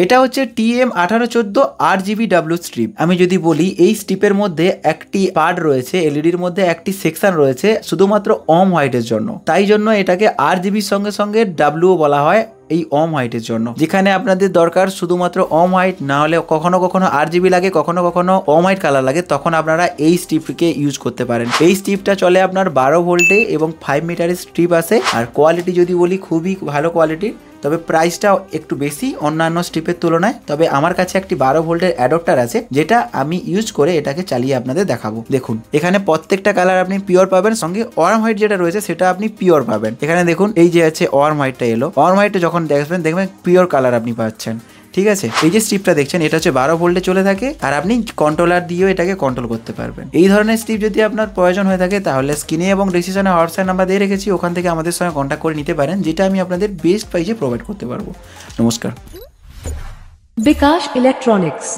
এটা হচ্ছে TM1814 RGBW strip. আমি যদি বলি এই স্ট্রিপের মধ্যে একটি পার্ট রয়েছে, এলইডির মধ্যে একটি সেকশন রয়েছে শুধুমাত্র অম হোয়াইটের জন্য, তাই জন্য এটাকে RGBর সঙ্গে সঙ্গে ডাব্লিউ বলা হয় এই অম হোয়াইটের জন্য। যেখানে আপনাদের দরকার শুধুমাত্র অম হোয়াইট, না হলে কখনো কখনো RGB লাগে, কখনো কখনো অম হোয়াইট কালার লাগে, তখন আপনারা এই স্ট্রিপকে ইউজ করতে পারেন। এই স্ট্রিপটা চলে আপনার 12 ভোল্টে এবং 5 মিটারের স্ট্রিপ আছে। আর কোয়ালিটি যদি বলি খুবই ভালো কোয়ালিটির, তবে প্রাইসটাও একটু বেশি অন্যান্য স্ট্রিপের তুলনায়। তবে আমার কাছে একটি 12 ভোল্টের অ্যাডাপ্টার আছে, যেটা আমি ইউজ করে এটাকে চালিয়ে আপনাদের দেখাবো। দেখুন এখানে প্রত্যেকটা কালার আপনি পিওর পাবেন, সঙ্গে ওয়ার্ম হোয়াইট যেটা রয়েছে সেটা আপনি পিওর পাবেন। এখানে দেখুন এই যে আছে ওয়ার্ম হোয়াইটটা এলো, ওয়ার্ম হোয়াইটটা যখন দেখবেন পিওর কালার আপনি পাচ্ছেন। ঠিক আছে, এই যে স্ট্রিপটা দেখছেন এটা হচ্ছে 12 ভোল্টে চলে থাকে, আর আপনি কন্ট্রোলার দিয়েও এটাকে কন্ট্রোল করতে পারবেন। এই ধরনের স্ট্রিপ যদি আপনার প্রয়োজন হয়ে থাকে তাহলে স্ক্রিনে এবং ডিসক্রিপশনে হোয়াটসঅ্যাপ নাম্বার দিয়ে রেখেছি, ওখান থেকে আমাদের সঙ্গে কন্ট্যাক্ট করে নিতে পারেন, যেটা আমি আপনাদের বেস্ট প্রাইসে প্রোভাইড করতে পারবো। নমস্কার। বিকাশ ইলেকট্রনিক্স।